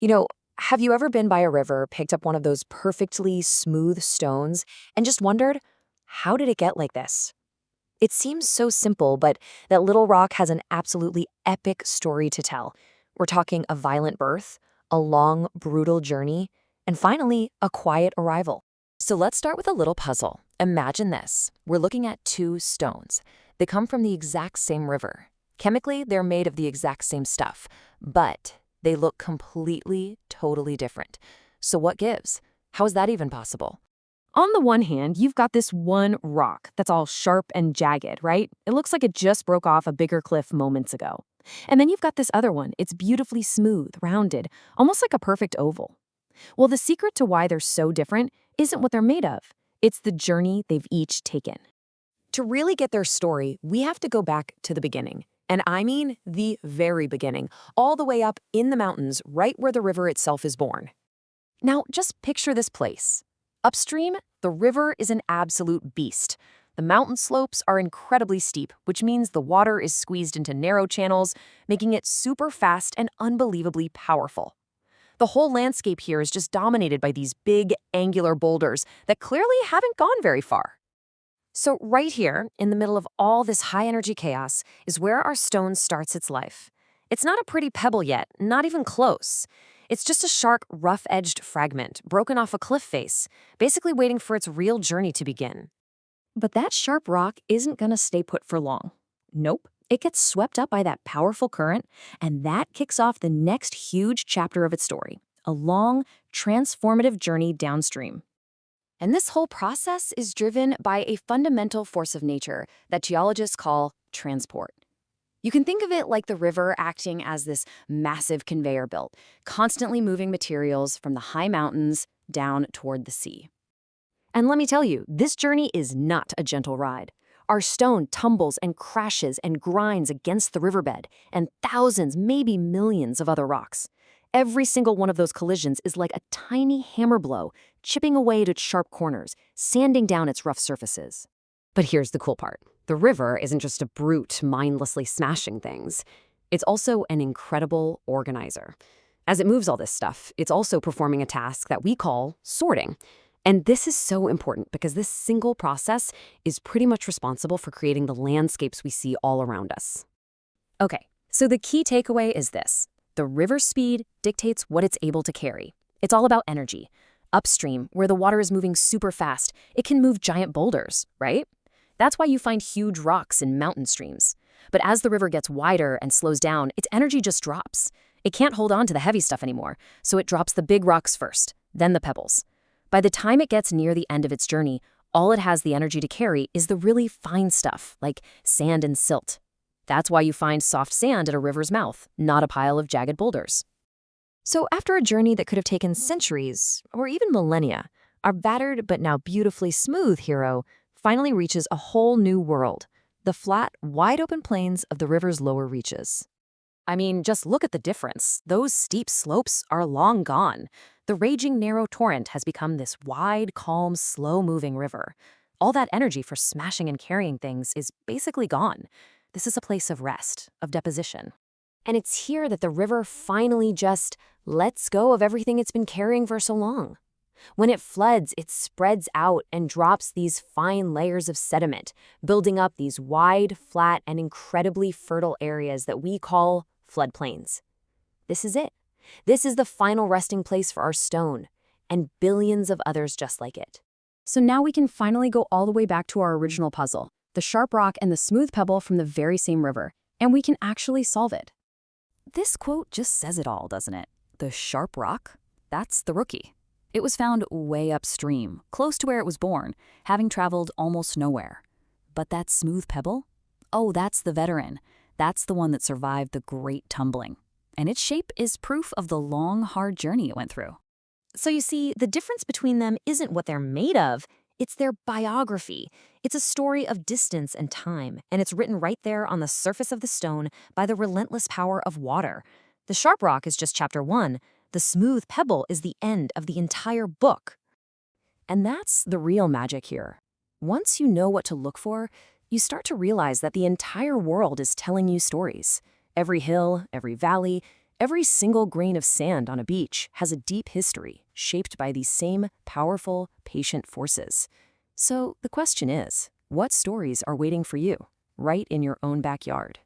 You know, have you ever been by a river, picked up one of those perfectly smooth stones, and just wondered, how did it get like this? It seems so simple, but that little rock has an absolutely epic story to tell. We're talking a violent birth, a long, brutal journey, and finally, a quiet arrival. So let's start with a little puzzle. Imagine this. We're looking at two stones. They come from the exact same river. Chemically, they're made of the exact same stuff, but they look completely, totally different. So what gives? How is that even possible? On the one hand, you've got this one rock that's all sharp and jagged, right? It looks like it just broke off a bigger cliff moments ago. And then you've got this other one. It's beautifully smooth, rounded, almost like a perfect oval. Well, the secret to why they're so different isn't what they're made of. It's the journey they've each taken. To really get their story, we have to go back to the beginning. And I mean the very beginning, all the way up in the mountains, right where the river itself is born. Now, just picture this place. Upstream, the river is an absolute beast. The mountain slopes are incredibly steep, which means the water is squeezed into narrow channels, making it super fast and unbelievably powerful. The whole landscape here is just dominated by these big, angular boulders that clearly haven't gone very far. So right here, in the middle of all this high-energy chaos, is where our stone starts its life. It's not a pretty pebble yet, not even close. It's just a sharp, rough-edged fragment, broken off a cliff face, basically waiting for its real journey to begin. But that sharp rock isn't gonna stay put for long. Nope. It gets swept up by that powerful current, and that kicks off the next huge chapter of its story, a long, transformative journey downstream. And this whole process is driven by a fundamental force of nature that geologists call transport. You can think of it like the river acting as this massive conveyor belt, constantly moving materials from the high mountains down toward the sea. And let me tell you, this journey is not a gentle ride. Our stone tumbles and crashes and grinds against the riverbed, and thousands, maybe millions of other rocks. Every single one of those collisions is like a tiny hammer blow, chipping away at its sharp corners, sanding down its rough surfaces. But here's the cool part. The river isn't just a brute mindlessly smashing things. It's also an incredible organizer. As it moves all this stuff, it's also performing a task that we call sorting. And this is so important because this single process is pretty much responsible for creating the landscapes we see all around us. Okay, so the key takeaway is this. The river's speed dictates what it's able to carry. It's all about energy. Upstream, where the water is moving super fast, it can move giant boulders, right? That's why you find huge rocks in mountain streams. But as the river gets wider and slows down, its energy just drops. It can't hold on to the heavy stuff anymore, so it drops the big rocks first, then the pebbles. By the time it gets near the end of its journey, all it has the energy to carry is the really fine stuff, like sand and silt. That's why you find soft sand at a river's mouth, not a pile of jagged boulders. So after a journey that could have taken centuries, or even millennia, our battered but now beautifully smooth hero finally reaches a whole new world, the flat, wide-open plains of the river's lower reaches. I mean, just look at the difference. Those steep slopes are long gone. The raging narrow torrent has become this wide, calm, slow-moving river. All that energy for smashing and carrying things is basically gone. This is a place of rest, of deposition. And it's here that the river finally just lets go of everything it's been carrying for so long. When it floods, it spreads out and drops these fine layers of sediment, building up these wide, flat, and incredibly fertile areas that we call floodplains. This is it. This is the final resting place for our stone, and billions of others just like it. So now we can finally go all the way back to our original puzzle, the sharp rock and the smooth pebble from the very same river, and we can actually solve it. This quote just says it all, doesn't it? The sharp rock? That's the rookie. It was found way upstream, close to where it was born, having traveled almost nowhere. But that smooth pebble? Oh, that's the veteran. That's the one that survived the great tumbling. And its shape is proof of the long, hard journey it went through. So you see, the difference between them isn't what they're made of, it's their biography. It's a story of distance and time, and it's written right there on the surface of the stone by the relentless power of water. The sharp rock is just chapter 1. The smooth pebble is the end of the entire book. And that's the real magic here. Once you know what to look for, you start to realize that the entire world is telling you stories. Every hill, every valley, Every single grain of sand on a beach has a deep history, shaped by these same powerful, patient forces. So the question is, what stories are waiting for you, right in your own backyard?